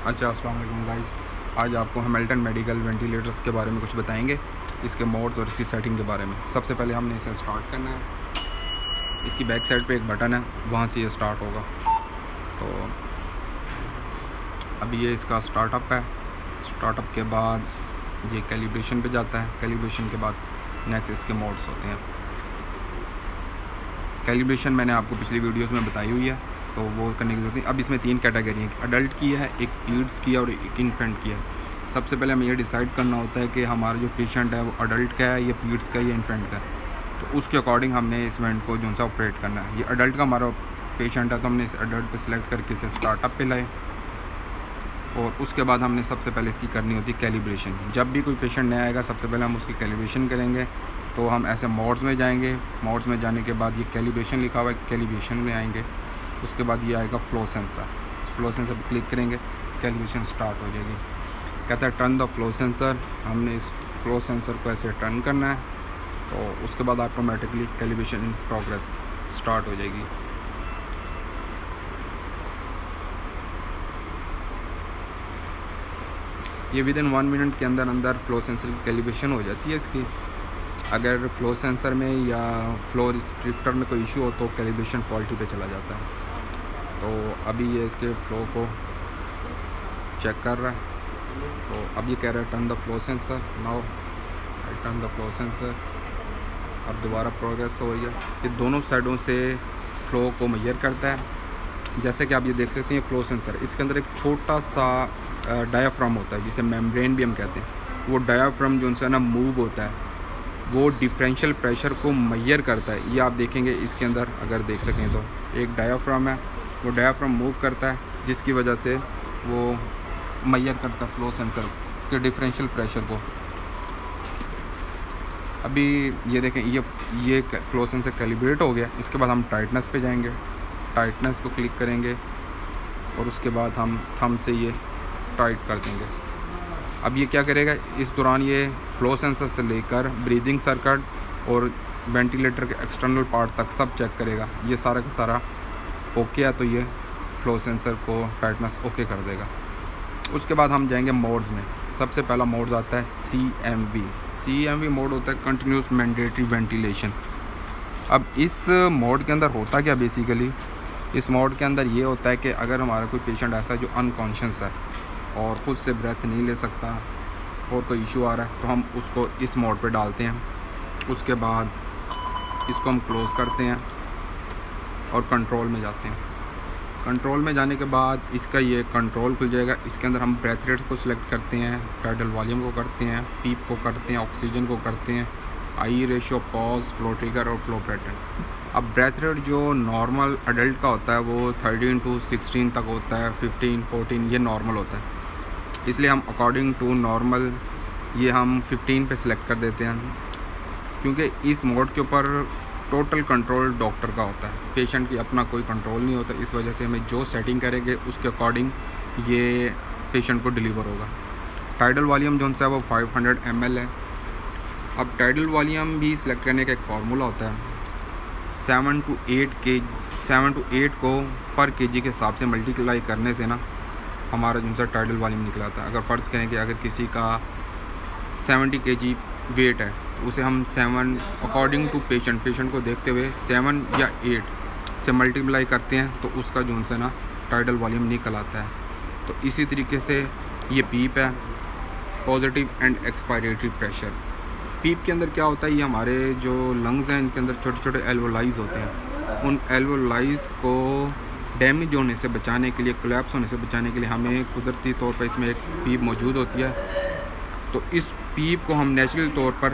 अच्छा, अस्सलाम वालेकुम गाइस। आज आपको हैमिल्टन मेडिकल वेंटिलेटर्स के बारे में कुछ बताएंगे, इसके मोड्स और इसकी सेटिंग के बारे में। सबसे पहले हमने इसे स्टार्ट करना है। इसकी बैक साइड पे एक बटन है, वहाँ से ये स्टार्ट होगा। तो अभी ये इसका स्टार्टअप है। स्टार्टअप के बाद ये कैलिब्रेशन पे जाता है। कैलिब्रेशन के बाद नेक्स्ट इसके मोड्स होते हैं। कैलिब्रेशन मैंने आपको पिछली वीडियोस में बताई हुई है, तो वो करने की जरूरत नहीं। अब इसमें 3 कैटेगरी हैं, अडल्ट की है, एक किड्स की है और एक इन्फेंट की है। सबसे पहले हमें ये डिसाइड करना होता है कि हमारा जो पेशेंट है वो अडल्ट का है या किड्स का है या इन्फेंट का है। तो उसके अकॉर्डिंग हमने इस वेंट को जो सा ऑपरेट करना है। ये अडल्ट का हमारा पेशेंट है, तो हमने इस अडल्ट को सिलेक्ट करके इसे स्टार्टअप पे लाए और उसके बाद हमने सबसे पहले इसकी करनी होती है कैलिब्रेशन। जब भी कोई पेशेंट नया आएगा, सबसे पहले हम उसकी कैलिब्रेशन करेंगे। तो हम ऐसे मोड्स में जाएंगे। मोड्स में जाने के बाद ये कैलिब्रेशन लिखा हुआ है, कैलिब्रेशन में आएंगे। उसके बाद ये आएगा फ्लो सेंसर। फ्लो सेंसर पर क्लिक करेंगे, कैलिब्रेशन स्टार्ट हो जाएगी। कहता है टर्न द फ्लो सेंसर। हमने इस फ्लो सेंसर को ऐसे टर्न करना है, तो उसके बाद automatically calibration in progress start हो जाएगी। ये विद इन 1 मिनट के अंदर अंदर फ्लो सेंसर की कैलिब्रेशन हो जाती है इसकी। अगर फ्लो सेंसर में या फ्लो रिस्ट्रिक्टर में कोई इशू हो तो कैलिब्रेशन क्वालिटी पे चला जाता है। तो अभी ये इसके फ्लो को चेक कर रहा है। तो अब ये कह रहा है turn the flow sensor. Now I turn the flow sensor. अब दोबारा प्रोग्रेस हो रही है। ये दोनों साइडों से फ्लो को मेजर करता है। जैसे कि आप ये देख सकते हैं फ्लो सेंसर, इसके अंदर एक छोटा सा डायाफ्राम होता है, जिसे मेम्ब्रेन भी हम कहते हैं। वो डायाफ्राम जो है ना मूव होता है, वो डिफरेंशियल प्रेशर को मेजर करता है। ये आप देखेंगे इसके अंदर, अगर देख सकें तो एक डायाफ्राम है, वो डायाफ्राम मूव करता है, जिसकी वजह से वो मेजर करता है फ्लो सेंसर के डिफरेंशियल प्रेशर को। अभी ये देखें, ये फ्लो सेंसर कैलिब्रेट हो गया। इसके बाद हम टाइटनेस पे जाएंगे। टाइटनेस को क्लिक करेंगे और उसके बाद हम थंब से ये टाइट कर देंगे। अब ये क्या करेगा, इस दौरान ये फ्लो सेंसर से लेकर ब्रीदिंग सर्किट और वेंटिलेटर के एक्सटर्नल पार्ट तक सब चेक करेगा। ये सारा का सारा ओके है, तो ये फ्लो सेंसर को टाइटनेस ओके कर देगा। उसके बाद हम जाएंगे मोड्स में। सबसे पहला मोड आता है CMV। CMV मोड होता है कंटिन्यूस मैंडेटरी वेंटिलेशन। अब इस मोड के अंदर होता क्या बेसिकली, इस मोड के अंदर ये होता है कि अगर हमारा कोई पेशेंट ऐसा है जो अनकॉन्शियस है और ख़ुद से ब्रेथ नहीं ले सकता और कोई इशू आ रहा है, तो हम उसको इस मोड पे डालते हैं। उसके बाद इसको हम क्लोज़ करते हैं और कंट्रोल में जाते हैं। कंट्रोल में जाने के बाद इसका ये कंट्रोल खुल जाएगा। इसके अंदर हम ब्रेथ रेट को सिलेक्ट करते हैं, टाइडल वॉल्यूम को करते हैं, पीप को करते हैं, ऑक्सीजन को करते हैं, आई रेशियो, पॉज, फ्लो ट्रिगर और फ्लो पैटर्न। अब ब्रेथ रेट जो नॉर्मल अडल्ट का होता है वो 13 to 16 तक होता है, 15, 14 ये नॉर्मल होता है। इसलिए हम अकॉर्डिंग टू नॉर्मल ये हम 15 पे सिलेक्ट कर देते हैं, क्योंकि इस मोड के ऊपर टोटल कंट्रोल डॉक्टर का होता है, पेशेंट की अपना कोई कंट्रोल नहीं होता। इस वजह से हमें जो सेटिंग करेंगे उसके अकॉर्डिंग ये पेशेंट को डिलीवर होगा। टाइडल वॉल्यूम जो है वो 500 ml है। अब टाइडल वॉल्यूम भी सिलेक्ट करने का एक फार्मूला होता है। 7 to 8 को पर kg के हिसाब से मल्टीप्लाई करने से ना हमारा जो है टाइडल वॉल्यूम निकलाता है। अगर फ़र्ज़ करें कि अगर किसी का 70 kg वेट है, उसे हम 7 अकॉर्डिंग टू पेशेंट को देखते हुए 7 या 8 से मल्टीप्लाई करते हैं, तो उसका जो है ना टाइडल वॉल्यूम निकल आता है। तो इसी तरीके से ये पीप है, पॉजिटिव एंड एक्सपायरेटरी प्रेशर। पीप के अंदर क्या होता है, ये हमारे जो लंग्स हैं इनके अंदर छोटे छोटे एल्वोलाइज होते हैं। उन एल्वोलाइज को डैमेज होने से बचाने के लिए, कोलैप्स होने से बचाने के लिए हमें कुदरती तौर पर इसमें एक पीप मौजूद होती है। तो इस पीप को हम नेचुरल तौर पर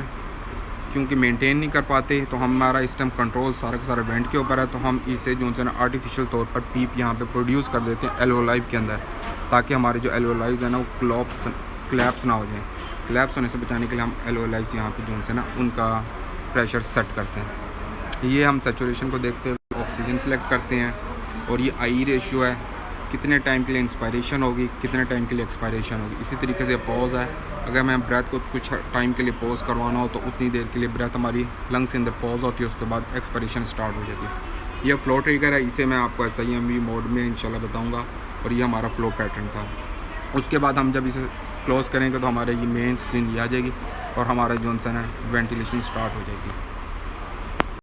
क्योंकि मेंटेन नहीं कर पाते, तो हमारा इस टाइम कंट्रोल सारा का सारा वेंट के ऊपर है, तो हम इसे जो है ना आर्टिफिशियल तौर पर पीप यहाँ पे प्रोड्यूस कर देते हैं एल्वोलाइव के अंदर, ताकि हमारे जो एल्वोलाइव्स हैं ना वो क्लैप्स ना हो जाए। क्लैप्स होने से बचाने के लिए हम एल्वोलाइव्स यहाँ पे जो है ना उनका प्रेशर सेट करते हैं। ये हम सैचुरेशन को देखते हुए ऑक्सीजन सेलेक्ट करते हैं, और ये आई रेशियो है, कितने टाइम के लिए इंस्पायरेशन होगी, कितने टाइम के लिए एक्सपायरेशन होगी। इसी तरीके से पॉज है, अगर मैं ब्रेथ को कुछ टाइम के लिए पॉज करवाना हो तो उतनी देर के लिए ब्रेथ हमारी लंग्स के अंदर पॉज होती है, उसके बाद एक्सपायरेशन स्टार्ट हो जाती है। यह फ्लो ट्रिगर है, इसे मैं आपको SIMV मोड में इंशाल्लाह बताऊंगा। और ये हमारा फ्लो पैटर्न था। उसके बाद हम जब इसे क्लोज़ करेंगे तो हमारे ये मेन स्क्रीन ये आ जाएगी और हमारा जॉनसन है वेंटिलेशन स्टार्ट हो जाएगी।